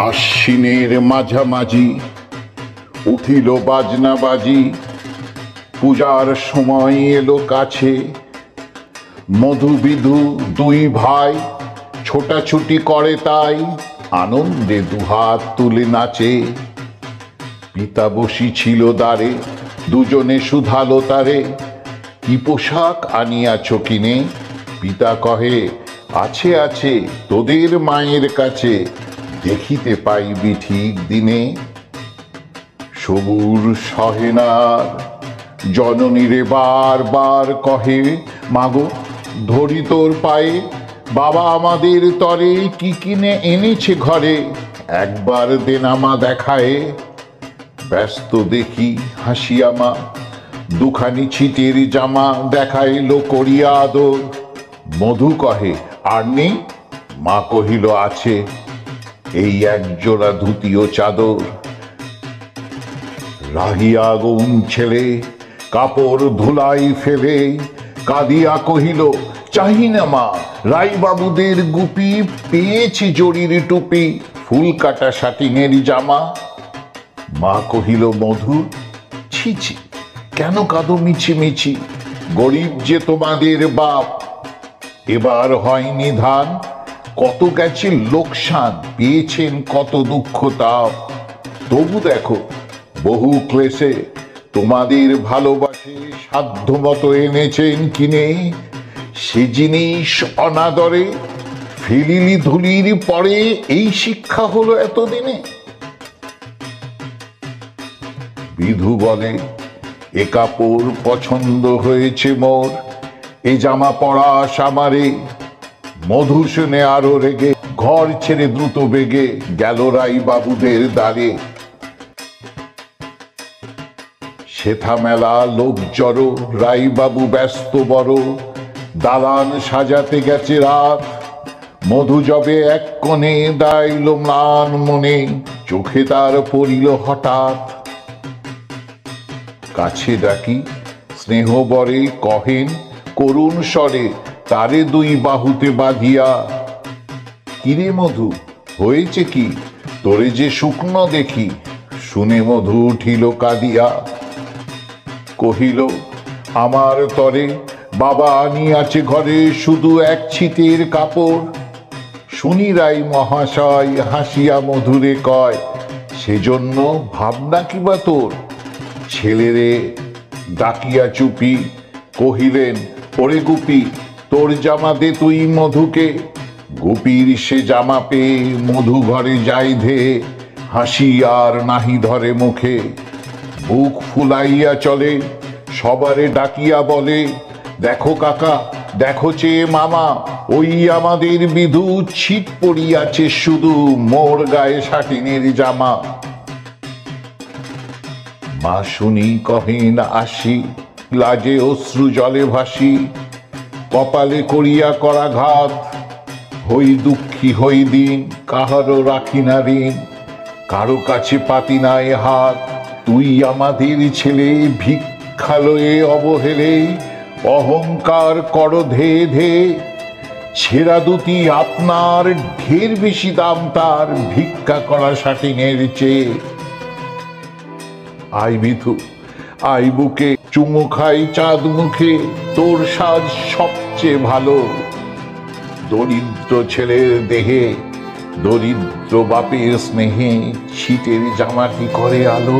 আশ্বিনের মাঝামাঝি উঠিল বাজনা বাজি, পূজার সময় এলো কাছে। মধু বিধু দুই ভাই ছোটাছুটি করে, তাই আনন্দে দুহাত তুলে নাচে। পিতা বসি ছিল দ্বারে, দুজনে শুধালো তারে, কি পোশাক আনিয়াছ কিনে? পিতা কহে, আছে আছে তোদের মায়ের কাছে, দেখিতে পাইবি ঠিক দিনে। সবুর সহেনার জননীরে বার বার কহে, মাগো ধরি তোর পায়ে, বাবা আমাদের তরে কি কিনে এনেছে ঘরে, একবার দেনামা দেখায়। ব্যস্ত দেখি হাসিয়া মা, দুখানি ছিটের জামা দেখাইল করিয়া আদর। মধু কহে, আর নেই? মা কহিল, আছে এই একজোড়া ধুতি ও চাদর। রাহিয়া গৌন ছেলে কাপড় ধুলাই ফেলে, কাঁদিয়া কহিল, চাহি না মা, রাইবাবুদের গুপি, পেয়েছি জরির টুপি, ফুল কাটা শাটিংয়ের জামা। মা কহিল, মধু ছি ছি, কেন কাঁদো মিছিমিছি, গরিব যে তোমাদের বাপ, এবার হয়নি ধান, কত গেছে লোকসান, পেয়েছেন কত দুঃখ তাপ। তবু দেখো বহু ক্লেশে তোমাদের ভালোবাসে, সাধ্য মতো এনেছেন কিনে, সে জিনিস অনাদরে ফেলিলি ধুলির পরে, এই শিক্ষা হলো এতদিনে। বিধু বলে, এ কাপড় পছন্দ হয়েছে মোর, এ জামা পরা সামারে। মধু শুনে আরো রেগে ঘর ছেড়ে দ্রুত বেগে গেল রাই বাবুদের দ্বারে। সেথা মেলা লোক জড়ো, রাই বাবু ব্যস্ত বড়, দালান সাজাতে গেছে রাত। মধু যবে এক কোণে দাইল ম্লান মনে, চোখে তার পড়িল হঠাৎ। কাছে ডাকি স্নেহ বরে কহেন করুণ স্বরে, তারে দুই বাহুতে বাঁধিয়া, কিরে মধু হয়েছে কি, তোরে যে শুকনো দেখি। শুনে মধু উঠিল কাঁদিয়া, কহিল, আমার তরে বাবা আনিয়াছে ঘরে শুধু এক ছিটের কাপড়। শুনি রাই মহাশয় হাসিয়া মধুরে কয়, সেজন্য ভাবনা কিবা তোর? ছেলেরে ডাকিয়া চুপি কহিলেন, ওরে গুপি, তোর জামা দে তুই মধুকে। গুপির সে জামা পেয়ে মধু ঘরে যাই ধে, হাসি আর নাহি ধরে মুখে। বুক ফুলাইয়া চলে, সবারে ডাকিয়া বলে, দেখো কাকা, দেখো চেয়ে মামা, ওই আমাদের বিধু, ছিট পড়িয়াছে শুধু মোর গায়ে শাটিনের জামা। মা শুনি কহেন আসি, লাজে অশ্রু জলে ভাসি, কপালে করিয়া করাঘাত। হই দুঃখী হই দিন, কাহারও রাখি না ঋণ, কারো কাছে পাতি নাই হাত। তুই আমাদের ছেলে, ভিক্ষালয়ে অবহেলে অহংকার কর ধে ধে। ছেঁড়া দুটি আপনার, ঢের বেশি দাম তার, ভিক্ষা করা শাটিনের চেয়ে। আই বিধু আই বুকে, চুমু খাই চাঁদ মুখে, তোর সাজ সবচেয়ে ভালো। দরিদ্র ছেলের দেহে, দরিদ্র বাপের স্নেহে, ছিটের জামাটি করে আলো।